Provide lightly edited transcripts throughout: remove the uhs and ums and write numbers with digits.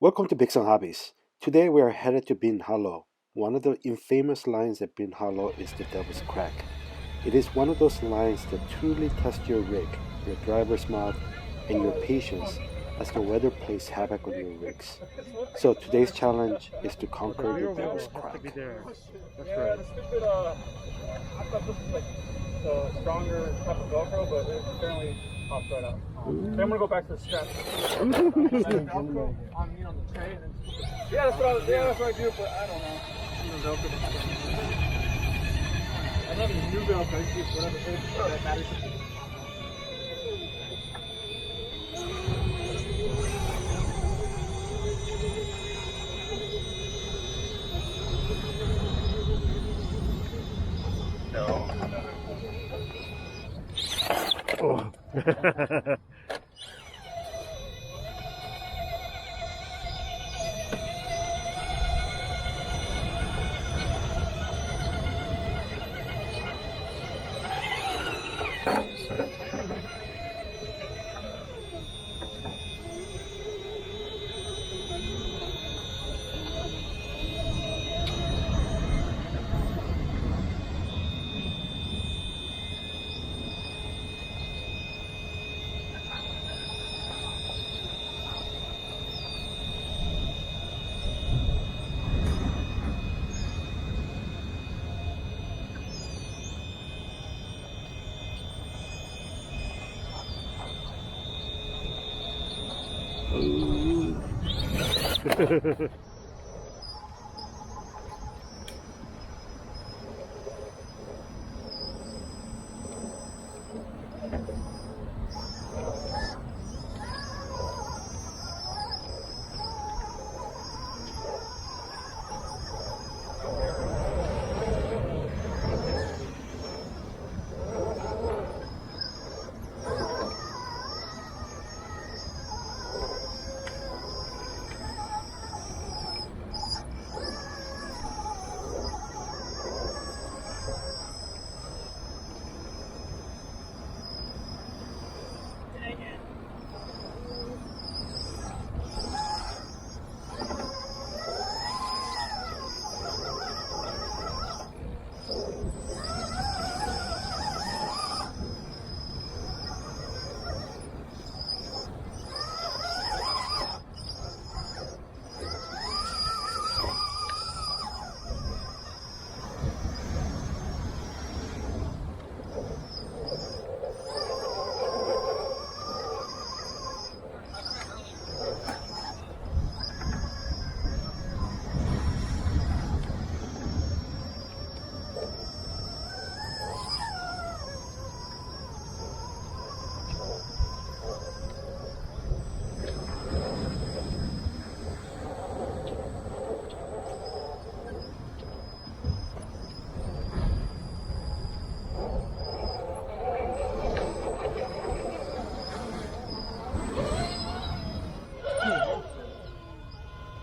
Welcome to Big Sun Hobbies. Today we are headed to Bin Hollow. One of the infamous lines at Bin Hollow is the Devil's Crack. It is one of those lines that truly test your rig, your driver's mod, and your patience as the weather plays havoc on your rigs. So today's challenge is to conquer the Devil's Crack. That's right. The stupid, I thought this was like the stronger type of Velcro, but it apparently pops right out. Then I'm gonna go back to the strap. Velcro on the tray and then yeah, that's what I do, but I don't know. I don't even new Velcro, I just whatever it is that matters. Oh.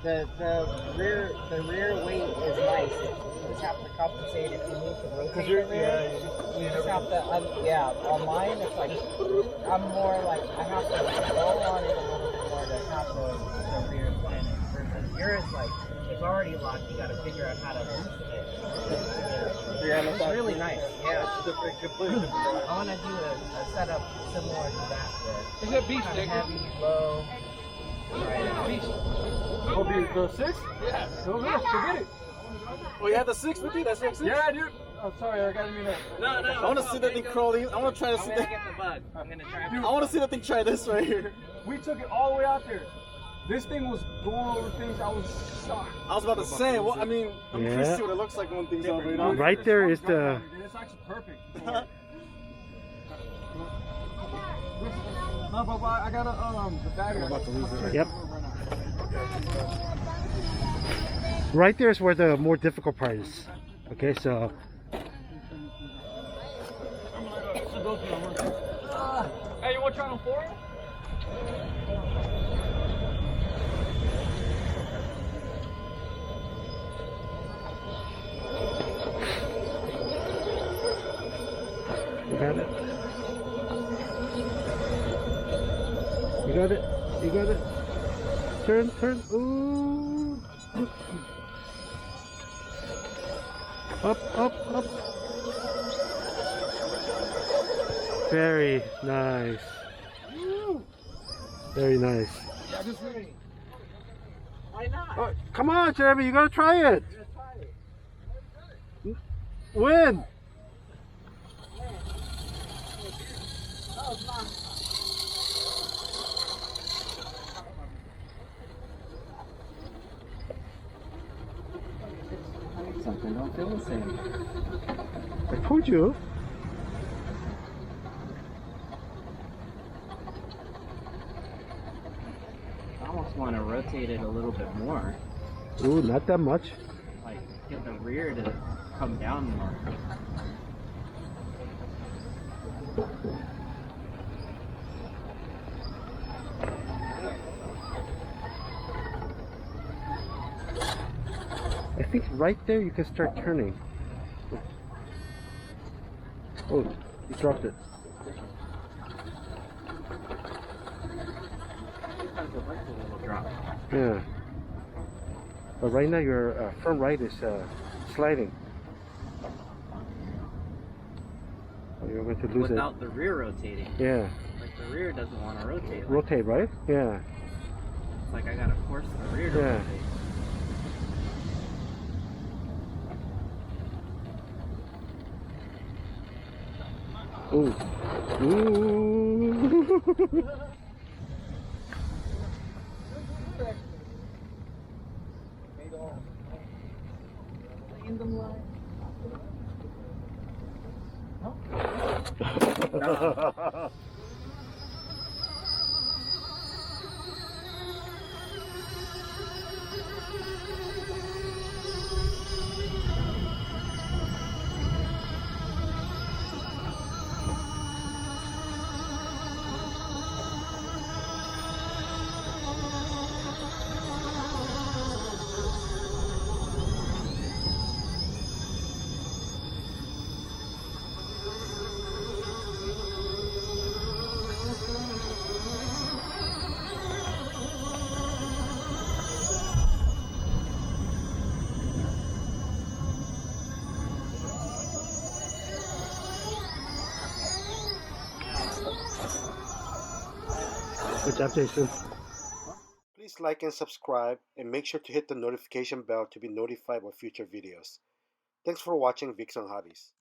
The rear weight is nice. You just have to compensate if you need to rotate the rear. You just have to, on mine it's like, I'm more like, I have to go on it a little bit more to have the rear spin. Versus yours, like, it's already locked, you gotta figure out how to loosen it. It's really nice, yeah. Completely different. I want to do a setup similar to that. Is that beast, kind of heavy, low. Beast. Oh, the 6? Yeah. Go get it. Oh, you have the 6 with you? That's 6? Yeah, dude. Oh, sorry, I gotta do that. No. I want to see that thing crawling. I want to try to see that. Get the bug. I'm gonna try. I want to see that thing try this right here. We took it all the way out there. This thing was going over things. I was shocked. I was about to say, well, I mean, I'm curious to see what it looks like when things over. You know? Right there is the... It's actually perfect. No, but I got the battery. I'm about to lose it. Yep. Right there is where the more difficult part is. Okay, so... Hey, you want to try on 4? You got it. You got it. You got it. turn, turn. Ooh. Up, up, up. Very nice. Very nice. Why not? Oh, come on, Jeremy, you gotta try it. When? Something don't feel the same. I told you. I almost want to rotate it a little bit more. Ooh, not that much. Like, get the rear to come down more. I think right there you can start turning. Oh, you dropped it. Sometimes it likes a little drop. Yeah. But right now your front right is sliding. Oh, you're going to lose Without the rear rotating. it. Yeah. Like, the rear doesn't want to rotate. Like, Rotate, right? Yeah. it's like I gotta force the rear to Yeah. rotate. Ooh. Ooh. Good job, Jason. Please like and subscribe, and make sure to hit the notification bell to be notified of future videos. Thanks for watching Vics on Hobbies.